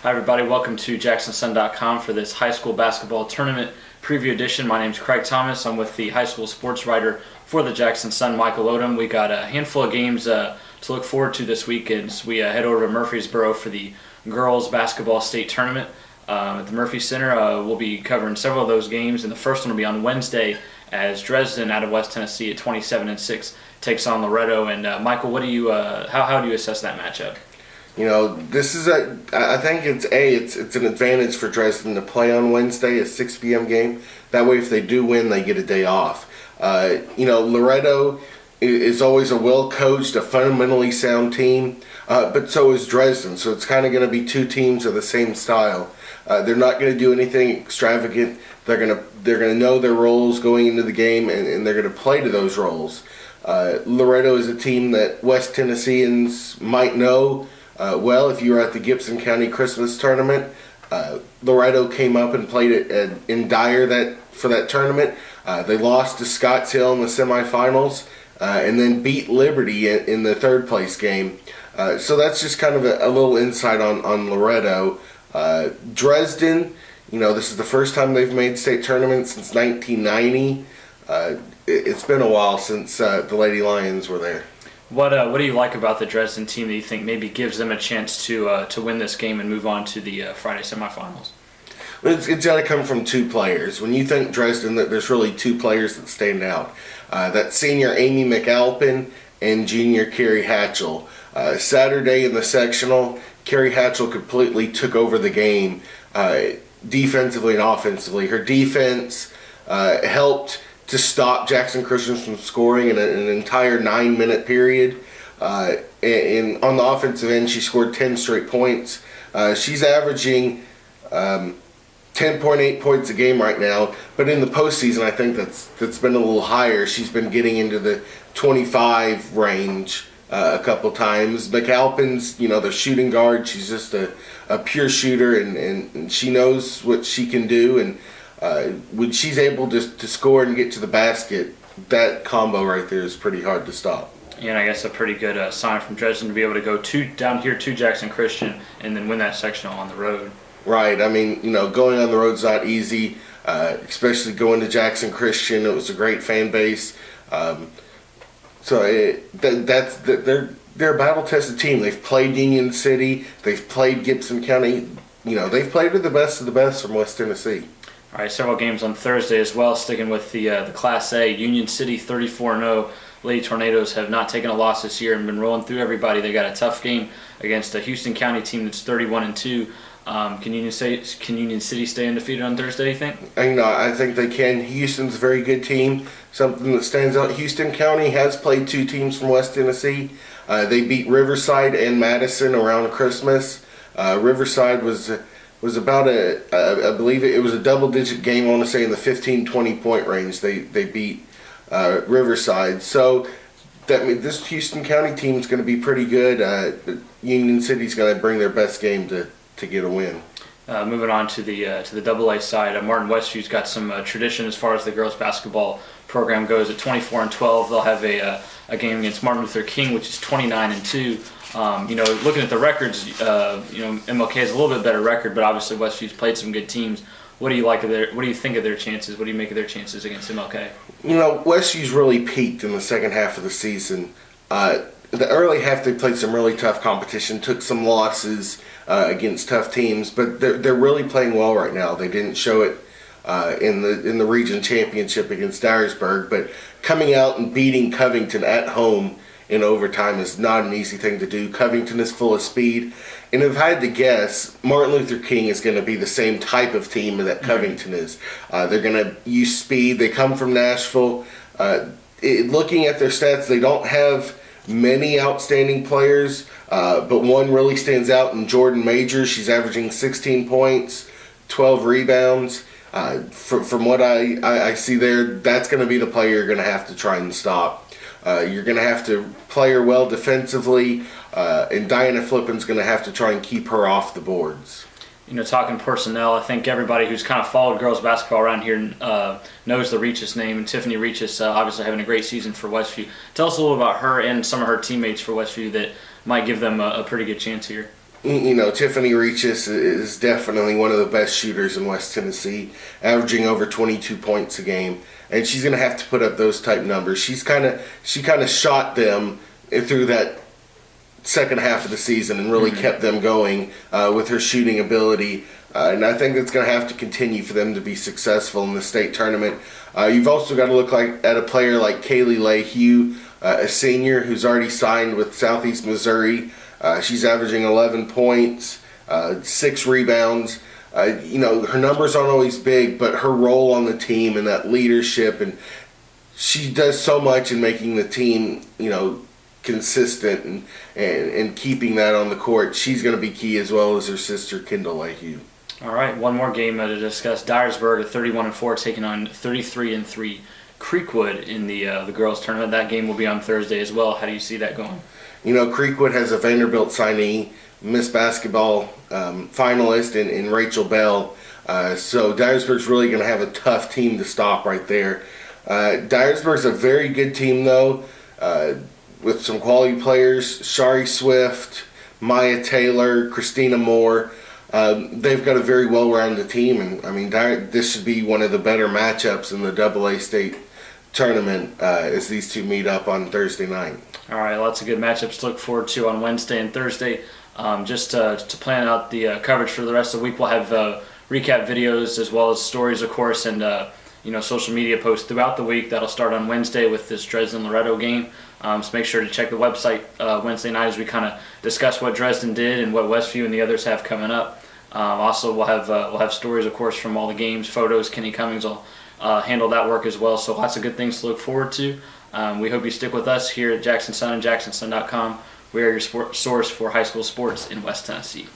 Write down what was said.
Hi everybody, welcome to JacksonSun.com for this high school basketball tournament preview edition. My name is Craig Thomas. I'm with the high school sports writer for the Jackson Sun, Michael Odom. We got a handful of games to look forward to this weekend as we head over to Murfreesboro for the Girls Basketball State Tournament at the Murphy Center. We'll be covering several of those games, and the first one will be on Wednesday as Dresden out of West Tennessee at 27-6 takes on Loretto. And Michael, what do you how do you assess that matchup? You know, I think it's an advantage for Dresden to play on Wednesday, a 6 p.m. game. That way, if they do win, they get a day off. Loretto is always a well-coached, a fundamentally sound team, but so is Dresden. So it's kind of going to be two teams of the same style. They're not going to do anything extravagant. They're going to know their roles going into the game, and they're going to play to those roles. Loretto is a team that West Tennesseans might know. If you were at the Gibson County Christmas tournament, Loretto came up and played in Dyer for that tournament. They lost to Scottsdale in the semifinals and then beat Liberty in the third place game. So that's just kind of a little insight on Loretto. Dresden, this is the first time they've made state tournaments since 1990. It's been a while since the Lady Lions were there. What do you like about the Dresden team that you think maybe gives them a chance to win this game and move on to the Friday semifinals? It's got to come from two players. When you think Dresden, there's really two players that stand out. That's senior Amy McAlpin and junior Carrie Hatchell. Saturday in the sectional, Carrie Hatchell completely took over the game defensively and offensively. Her defense helped to stop Jackson Christian from scoring in an entire 9-minute period. And on the offensive end, she scored 10 straight points. She's averaging 10.8 points a game right now, but in the postseason, I think that's been a little higher. She's been getting into the 25 range a couple times. McAlpin's, the shooting guard. She's just a pure shooter, and she knows what she can do. And when she's able to score and get to the basket, that combo right there is pretty hard to stop. Yeah, and I guess a pretty good sign from Dresden to be able to go down here to Jackson Christian and then win that sectional on the road. Right. I mean, going on the road's not easy, especially going to Jackson Christian. It was a great fan base. They're a battle-tested team. They've played Union City. They've played Gibson County. They've played with the best of the best from West Tennessee. All right, several games on Thursday as well. Sticking with the Class A, Union City 34-0. Lady Tornadoes have not taken a loss this year and been rolling through everybody. They got a tough game against a Houston County team that's 31-2. Can Union City stay undefeated on Thursday, you think? I think they can. Houston's a very good team. Something that stands out, Houston County has played two teams from West Tennessee. They beat Riverside and Madison around Christmas. Riverside was about I believe it was a double-digit game, I want to say in the 15-20 point range. They beat Riverside. So this Houston County team is going to be pretty good. Union City's going to bring their best game to get a win. Moving on to the AA side, Martin Westview's got some tradition as far as the girls basketball program goes. At 24-12, they'll have a game against Martin Luther King, which is 29-2. Looking at the records, MLK has a little bit better record, but obviously Westview's played some good teams. What do you think of their chances? What do you make of their chances against MLK? Westview's really peaked in the second half of the season. The early half they played some really tough competition, took some losses against tough teams, but they're really playing well right now. They didn't show it in the region championship against Dyersburg, but coming out and beating Covington at home in overtime is not an easy thing to do. Covington is full of speed, and if I had to guess, Martin Luther King is going to be the same type of team that Covington is. They're going to use speed. They come from Nashville. Looking at their stats, they don't have many outstanding players, but one really stands out in Jordan Major. She's averaging 16 points, 12 rebounds. From what I see there, that's going to be the player you're going to have to try and stop. You're going to have to play her well defensively, and Diana Flippin's going to have to try and keep her off the boards. Talking personnel, I think everybody who's kind of followed girls basketball around here knows the Reaches name, and Tiffany Reaches obviously having a great season for Westview. Tell us a little about her and some of her teammates for Westview that might give them a pretty good chance here. Tiffany Reaches is definitely one of the best shooters in West Tennessee, averaging over 22 points a game, and she's going to have to put up those type numbers. She kind of shot them through that second half of the season and really kept them going with her shooting ability. And I think it's going to have to continue for them to be successful in the state tournament. You've also got to look at a player like Kaylee Lehue, a senior who's already signed with Southeast Missouri. She's averaging 11 points, 6 rebounds. Her numbers aren't always big, but her role on the team and that leadership, and she does so much in making the team, consistent and keeping that on the court. She's going to be key, as well as her sister Kendall Lehue. All right, one more game to discuss. Dyersburg at 31-4 taking on 33-3 Creekwood in the girls tournament. That game will be on Thursday as well. How do you see that going? Creekwood has a Vanderbilt signee, Miss Basketball finalist in Rachel Bell. So Dyersburg's really going to have a tough team to stop right there. Dyersburg's a very good team, though, with some quality players. Shari Swift, Maya Taylor, Christina Moore. They've got a very well-rounded team, and this should be one of the better matchups in the AA state tournament as these two meet up on Thursday night. All right, lots of good matchups to look forward to on Wednesday and Thursday. Just to plan out the coverage for the rest of the week, we'll have recap videos as well as stories, of course, and social media posts throughout the week. That'll start on Wednesday with this Dresden-Loretto game. So make sure to check the website Wednesday night as we kind of discuss what Dresden did and what Westview and the others have coming up. Also, we'll have stories, of course, from all the games, photos. Kenny Cummings will handle that work as well. So lots of good things to look forward to. We hope you stick with us here at Jackson Sun and JacksonSun.com. We are your source for high school sports in West Tennessee.